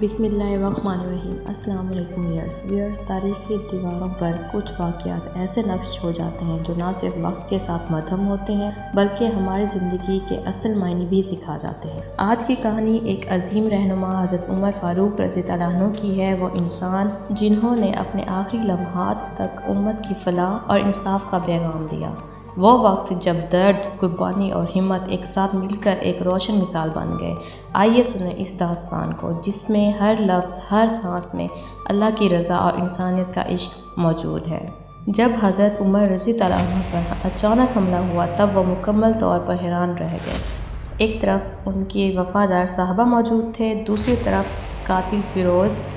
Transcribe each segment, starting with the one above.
بسم اللہ الرحمن الرحیم۔ السلام علیکم ویئرس، تاریخی دیواروں پر کچھ واقعات ایسے نقش چھوڑ جاتے ہیں جو نہ صرف وقت کے ساتھ مدھم ہوتے ہیں بلکہ ہماری زندگی کے اصل معنی بھی سکھا جاتے ہیں۔ آج کی کہانی ایک عظیم رہنما حضرت عمر فاروق رضی اللہ عنہ کی ہے۔ وہ انسان جنہوں نے اپنے آخری لمحات تک امت کی فلاح اور انصاف کا پیغام دیا۔ وہ وقت جب درد، قربانی اور ہمت ایک ساتھ مل کر ایک روشن مثال بن گئے۔ آئیے سنیں اس داستان کو جس میں ہر لفظ، ہر سانس میں اللہ کی رضا اور انسانیت کا عشق موجود ہے۔ جب حضرت عمر رضی اللہ عنہ پر اچانک حملہ ہوا تب وہ مکمل طور پر حیران رہ گئے۔ ایک طرف ان کے وفادار صحابہ موجود تھے، دوسری طرف قاتل فیروز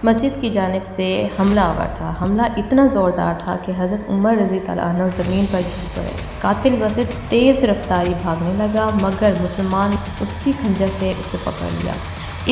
مسجد کی جانب سے حملہ آور تھا۔ حملہ اتنا زوردار تھا کہ حضرت عمر رضی اللہ عنہ زمین پر گر پڑے۔ قاتل وسط تیز رفتاری بھاگنے لگا مگر مسلمان اسی خنجر سے اسے پکڑ لیا۔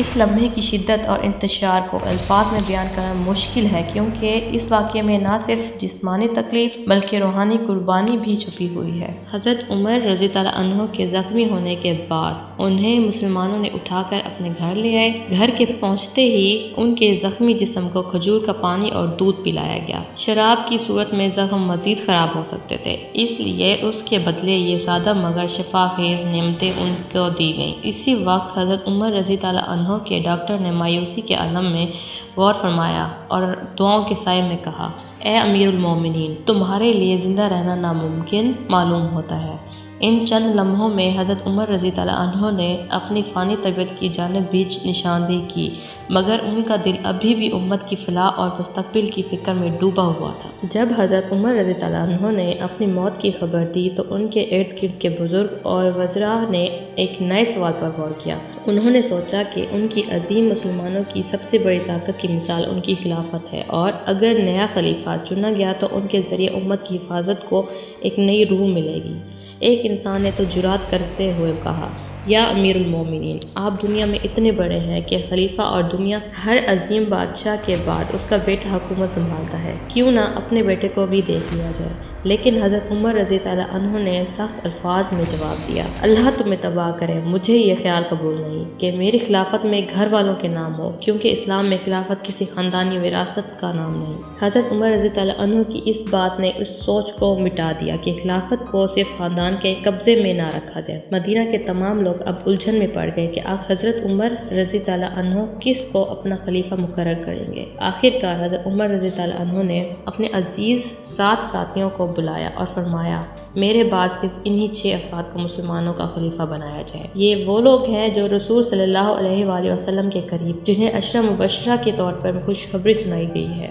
اس لمحے کی شدت اور انتشار کو الفاظ میں بیان کرنا مشکل ہے کیونکہ اس واقعے میں نہ صرف جسمانی تکلیف بلکہ روحانی قربانی بھی چھپی ہوئی ہے۔ حضرت عمر رضی اللہ عنہ کے زخمی ہونے کے بعد انہیں مسلمانوں نے اٹھا کر اپنے گھر لے آئے۔ گھر کے پہنچتے ہی ان کے زخمی جسم کو کھجور کا پانی اور دودھ پلایا گیا۔ شراب کی صورت میں زخم مزید خراب ہو سکتے تھے، اس لیے اس کے بدلے یہ سادہ مگر شفا خیز نعمتیں ان کو دی گئیں۔ اسی وقت حضرت عمر رضی اللہ عنہ کے ڈاکٹر نے مایوسی کے عالم میں غور فرمایا اور دعاؤں کے سائے میں کہا، اے امیر المومنین، تمہارے لیے زندہ رہنا ناممکن معلوم ہوتا ہے۔ ان چند لمحوں میں حضرت عمر رضی اللہ عنہ نے اپنی فانی طبیعت کی جانب بھی نشاندہی کی مگر ان کا دل ابھی بھی امت کی فلاح اور مستقبل کی فکر میں ڈوبا ہوا تھا۔ جب حضرت عمر رضی اللہ عنہ نے اپنی موت کی خبر دی تو ان کے ارد گرد کے بزرگ اور وزراء نے ایک نئے سوال پر غور کیا۔ انہوں نے سوچا کہ ان کی عظیم مسلمانوں کی سب سے بڑی طاقت کی مثال ان کی خلافت ہے اور اگر نیا خلیفہ چنا گیا تو ان کے ذریعے امت کی حفاظت کو ایک نئی روح ملے گی۔ ایک انسان نے تو جرات کرتے ہوئے کہا، یا امیر المومنین، آپ دنیا میں اتنے بڑے ہیں کہ خلیفہ اور دنیا ہر عظیم بادشاہ کے بعد اس کا بیٹا حکومت سنبھالتا ہے، کیوں نہ اپنے بیٹے کو بھی دیکھ لیا جائے۔ لیکن حضرت عمر رضی اللہ عنہ نے سخت الفاظ میں جواب دیا، اللہ تمہیں تباہ کرے، مجھے یہ خیال قبول نہیں کہ میری خلافت میں گھر والوں کے نام ہو، کیونکہ اسلام میں خلافت کسی خاندانی وراثت کا نام نہیں۔ حضرت عمر رضی اللہ عنہ کی اس بات نے اس سوچ کو مٹا دیا کہ خلافت کو صرف خاندان کے قبضے میں نہ رکھا جائے۔ مدینہ کے تمام لوگ اب الجھن میں پڑ گئے کہ حضرت عمر رضی اللہ عنہ کس کو اپنا خلیفہ مقرر کریں گے۔ آخر کار حضرت عمر رضی اللہ عنہ نے اپنے عزیز 7 ساتھیوں کو بلایا اور فرمایا، میرے بعد صرف انہی 6 افراد کو مسلمانوں کا خلیفہ بنایا جائے۔ یہ وہ لوگ ہیں جو رسول صلی اللہ علیہ وآلہ وسلم کے قریب، جنہیں عشرہ مبشرہ کے طور پر خوشخبری سنائی گئی ہے۔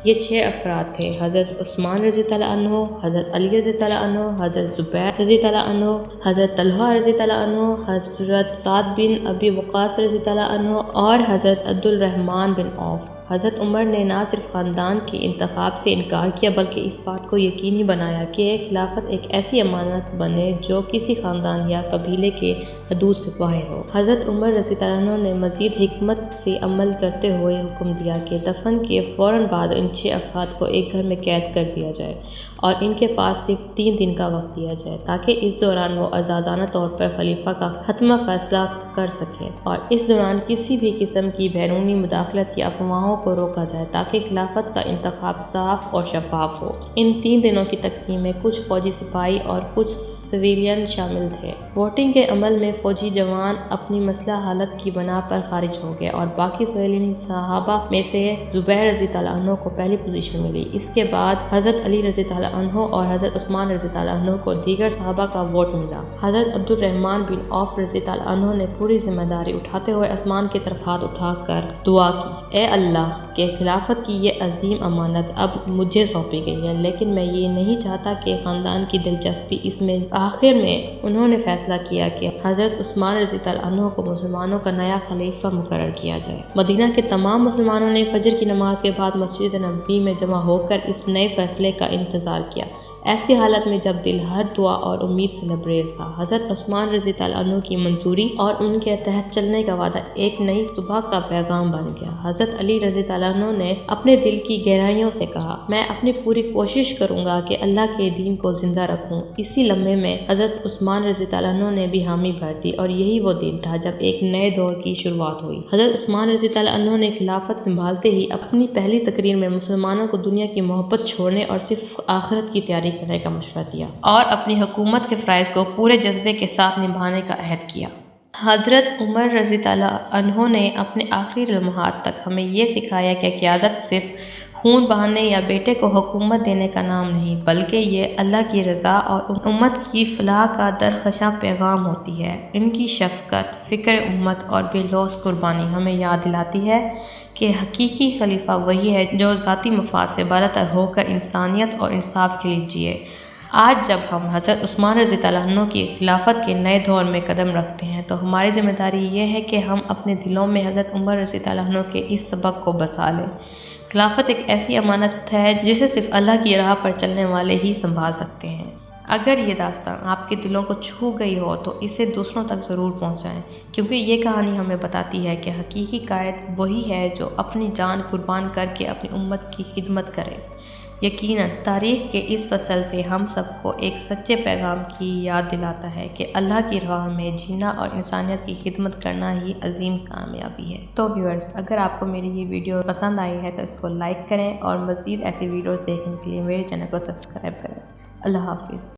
یہ 6 افراد تھے، حضرت عثمان رضی اللہ عنہ، حضرت علی رضی اللہ عنہ، حضرت زبیر رضی اللہ عنہ، حضرت طلحہ رضی اللہ عنہ، حضرت سعد بن ابی وقاص رضی اللہ عنہ اور حضرت عبد الرحمن بن عوف۔ حضرت عمر نے نہ صرف خاندان کے انتخاب سے انکار کیا بلکہ اس بات کو یقینی بنایا کہ خلافت ایک ایسی امانت بنے جو کسی خاندان یا قبیلے کے حدود سے باہر ہو۔ حضرت عمر رضی اللہ عنہ نے مزید حکمت سے عمل کرتے ہوئے حکم دیا کہ دفن کے فوراً بعد ان 6 افراد کو ایک گھر میں قید کر دیا جائے اور ان کے پاس صرف 3 دن کا وقت دیا جائے تاکہ اس دوران وہ آزادانہ طور پر خلیفہ کا حتمی فیصلہ کر سکے اور اس دوران کسی بھی قسم کی بیرونی مداخلت یا افواہوں کو روکا جائے تاکہ خلافت کا انتخاب صاف اور شفاف ہو۔ ان 3 دنوں کی تقسیم میں کچھ فوجی سپاہی اور کچھ سویلین شامل تھے۔ ووٹنگ کے عمل میں فوجی جوان اپنی مسلح حالت کی بنا پر خارج ہو گئے اور باقی سویلین صحابہ میں سے زبیر رضی اللہ عنہ کو پہلی پوزیشن ملی۔ اس کے بعد حضرت علی رضی اللہ عنہ اور حضرت عثمان رضی اللہ عنہ کو دیگر صحابہ کا ووٹ ملا۔ حضرت عبد الرحمن بن عوف رضی اللہ عنہ نے پوری ذمہ داری اٹھاتے ہوئے آسمان کی طرف ہاتھ اٹھا کر دعا کی، اے اللہ کہ خلافت کی یہ عظیم امانت اب مجھے سونپی گئی ہے، لیکن میں یہ نہیں چاہتا کہ خاندان کی دلچسپی اس میں۔ آخر میں انہوں نے فیصلہ کیا کہ حضرت عثمان رضی اللہ عنہ کو مسلمانوں کا نیا خلیفہ مقرر کیا جائے۔ مدینہ کے تمام مسلمانوں نے فجر کی نماز کے بعد مسجد نبوی میں جمع ہو کر اس نئے فیصلے کا انتظار کیا۔ ایسی حالت میں جب دل ہر دعا اور امید سے لبریز تھا، حضرت عثمان رضی اللہ عنہ کی منظوری اور ان کے تحت چلنے کا وعدہ ایک نئی صبح کا پیغام بن گیا۔ حضرت علی رضی اللہ عنہ نے اپنے دل کی گہرائیوں سے کہا، میں اپنی پوری کوشش کروں گا کہ اللہ کے دین کو زندہ رکھوں۔ اسی لمحے میں حضرت عثمان رضی اللہ عنہ نے بھی حامی بھر دی اور یہی وہ دن تھا جب ایک نئے دور کی شروعات ہوئی۔ حضرت عثمان رضی اللہ عنہ نے خلافت سنبھالتے ہی اپنی پہلی تقریر میں مسلمانوں کو دنیا کی محبت چھوڑنے اور صرف آخرت کی تیاری کرنے کا مشورہ دیا اور اپنی حکومت کے فرائض کو پورے جذبے کے ساتھ نبھانے کا عہد کیا۔ حضرت عمر رضی اللہ عنہ نے اپنے آخری لمحات تک ہمیں یہ سکھایا کہ قیادت صرف خون بہانے یا بیٹے کو حکومت دینے کا نام نہیں، بلکہ یہ اللہ کی رضا اور امت کی فلاح کا درخشاں پیغام ہوتی ہے۔ ان کی شفقت، فکر امت اور بے لوث قربانی ہمیں یاد دلاتی ہے کہ حقیقی خلیفہ وہی ہے جو ذاتی مفاد سے بالاتر ہو کر انسانیت اور انصاف کے لیے جیے۔ آج جب ہم حضرت عثمان رضی اللہ عنہ کی خلافت کے نئے دور میں قدم رکھتے ہیں تو ہماری ذمہ داری یہ ہے کہ ہم اپنے دلوں میں حضرت عمر رضی اللہ عنہ کے اس سبق کو بسا لیں۔ خلافت ایک ایسی امانت ہے جسے صرف اللہ کی راہ پر چلنے والے ہی سنبھال سکتے ہیں۔ اگر یہ داستان آپ کے دلوں کو چھو گئی ہو تو اسے دوسروں تک ضرور پہنچائیں، کیونکہ یہ کہانی ہمیں بتاتی ہے کہ حقیقی قائد وہی ہے جو اپنی جان قربان کر کے اپنی امت کی خدمت کرے۔ یقیناً تاریخ کے اس فصل سے ہم سب کو ایک سچے پیغام کی یاد دلاتا ہے کہ اللہ کی راہ میں جینا اور انسانیت کی خدمت کرنا ہی عظیم کامیابی ہے۔ تو ویورز، اگر آپ کو میری یہ ویڈیو پسند آئی ہے تو اس کو لائک کریں اور مزید ایسی ویڈیوز دیکھنے کے لیے میرے چینل کو سبسکرائب کریں۔ اللہ حافظ۔